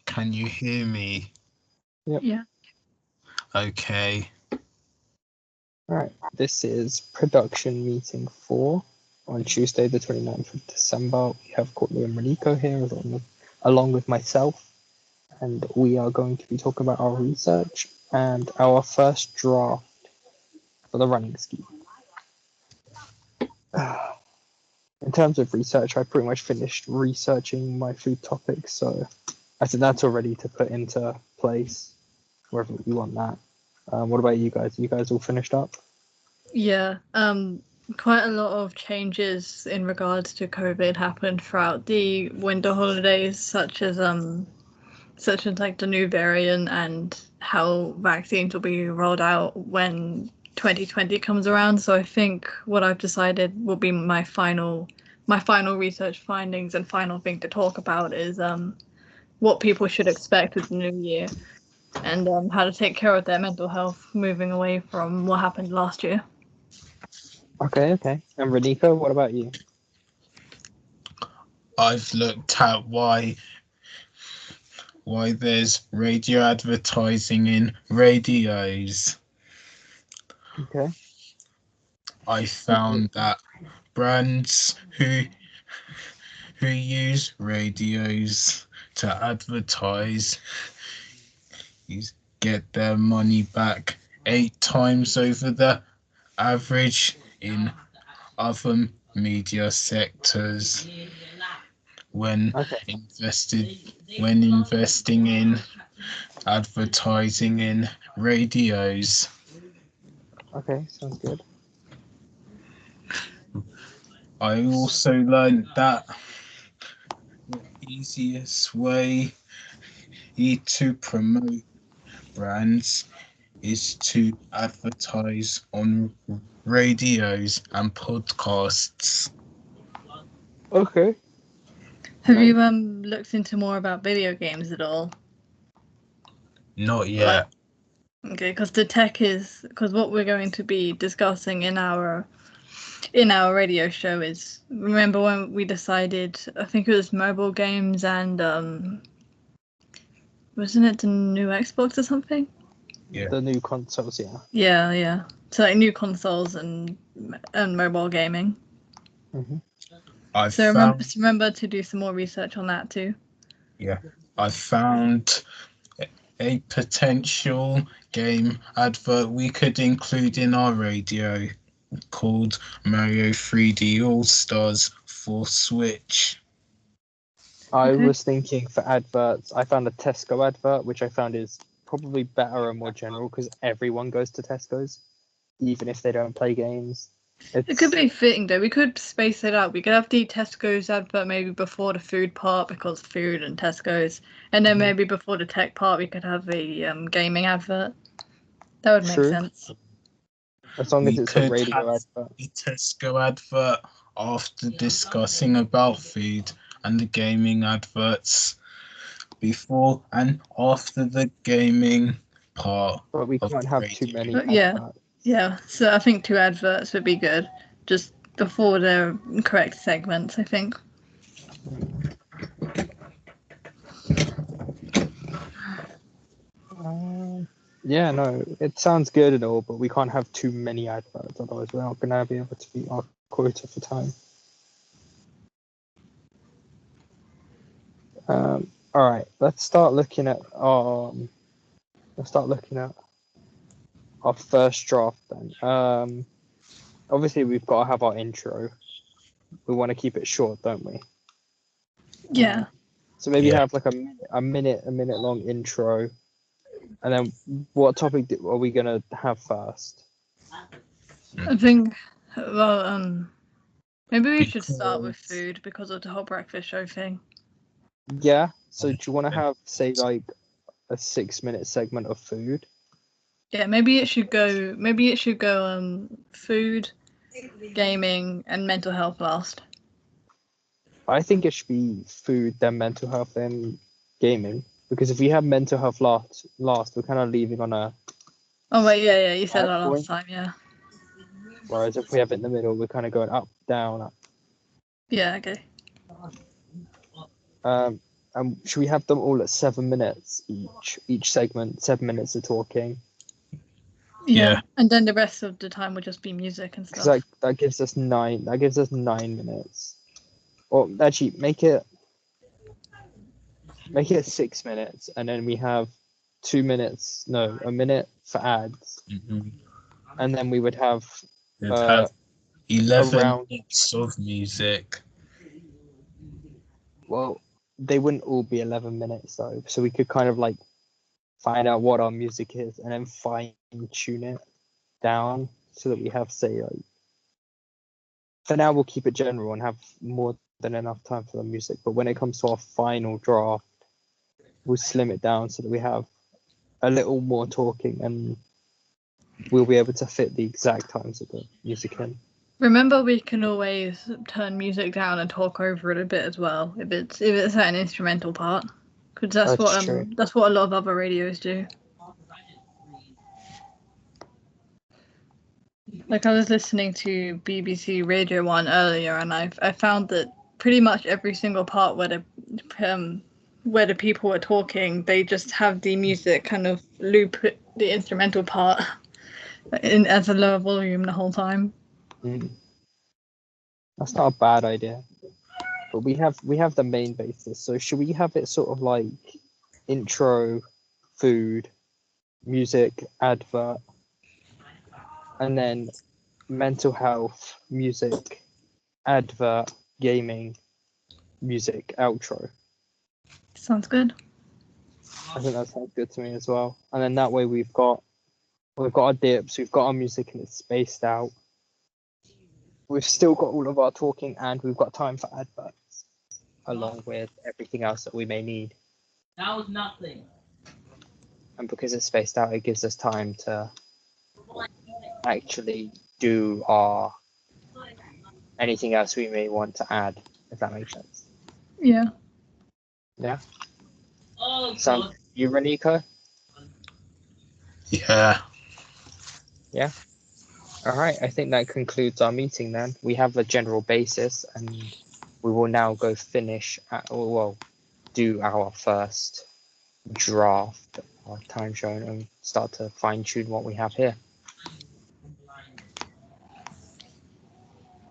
Can you hear me? Yep. Yeah. Okay. Alright, this is production meeting 4 on Tuesday the 29th of December. We have Courtney and Reniko here along with myself, and we are going to be talking about our research and our first draft for the running scheme. In terms of research, I pretty much finished researching my food topics, so I think that's all ready to put into place wherever we want that. What about you guys? You guys all finished up? Yeah. Quite a lot of changes in regards to COVID happened throughout the winter holidays, such as like the new variant and how vaccines will be rolled out when 2020 comes around. So I think what I've decided will be my final research findings and final thing to talk about is what people should expect with the new year and how to take care of their mental health moving away from what happened last year. Okay. And Reniko, what about you? I've looked at why there's radio advertising in radios. Okay. I found that brands who use radios to advertise get their money back 8 times over the average in other media sectors when investing in advertising in radios. Okay, sounds good. I also learned that the easiest way to promote brands is to advertise on radios and podcasts. Okay. Have you looked into more about video games at all? Not yet. Okay, because what we're going to be discussing in our radio show is, remember when we decided, I think it was mobile games and wasn't it the new Xbox or something? Yeah. The new consoles, yeah. Yeah. So like new consoles and mobile gaming. Mm-hmm. Remember to do some more research on that too. Yeah, I found a potential game advert we could include in our radio called Mario 3D All Stars for Switch. I was thinking for adverts, I found a Tesco advert, which I found is probably better and more general because everyone goes to Tesco's, even if they don't play games. It could be fitting though. We could space it out. We could have the Tesco's advert maybe before the food part because food and Tesco's, and then maybe before the tech part we could have a gaming advert. That would make sense. As long as it's a radio advert. The Tesco advert after discussing about food and the gaming adverts before and after the gaming part. But we can't have too many adverts. Yeah, so I think 2 adverts would be good, just before the correct segments, I think. Yeah, no, it sounds good and all, but we can't have too many adverts, otherwise we're not going to be able to meet our quota for time. All right, let's start looking at our first draft then. Obviously we've got to have our intro. We want to keep it short, don't we? Yeah. So maybe have like a minute long intro, and then what topic are we gonna have first? I think, maybe we should start with food because of the whole breakfast show thing. Yeah. So do you want to have, say, like a 6-minute segment of food? Yeah, maybe it should go. Food, gaming, and mental health last. I think it should be food, then mental health, then gaming. Because if we have mental health last, we're kind of leaving on a. Oh wait, yeah, you said that last time, yeah. Whereas if we have it in the middle, we're kind of going up, down, up. Yeah, okay. Should we have them all at 7 minutes each? Each segment, 7 minutes of talking. Yeah. And then the rest of the time would just be music and Because stuff. that gives us 9. That gives us 9 minutes. Or actually, make it 6 minutes, and then we have 2 minutes. No, a minute for ads, and then we would have We'd have 11 around- minutes of music. well, they wouldn't all be 11 minutes though, so we could kind of like find out what our music is and then fine tune it down so that we have, say, like, for now we'll keep it general and have more than enough time for the music, but when it comes to our final draft, we'll slim it down so that we have a little more talking and we'll be able to fit the exact times of the music in. Remember, we can always turn music down and talk over it a bit as well if it's an instrumental part, because that's true. that's what a lot of other radios do. Like, I was listening to BBC Radio 1 earlier, and I found that pretty much every single part where the people were talking, they just have the music kind of loop the instrumental part in as a lower volume the whole time. That's not a bad idea, but we have the main basis. So should we have it sort of like intro, food, music, advert, and then mental health, music, advert, gaming, music, outro? Sounds good. I think that sounds good to me as well. And then that way we've got our dips, we've got our music and it's spaced out. We've still got all of our talking and we've got time for adverts, along with everything else that we may need. That was nothing. And because it's spaced out, it gives us time to actually do anything else we may want to add, if that makes sense. Yeah. Yeah. Oh, So, you, Reniko? Yeah. Yeah. All right. I think that concludes our meeting then. We have a general basis, and we will now go do our first draft of our time shown and start to fine tune what we have here.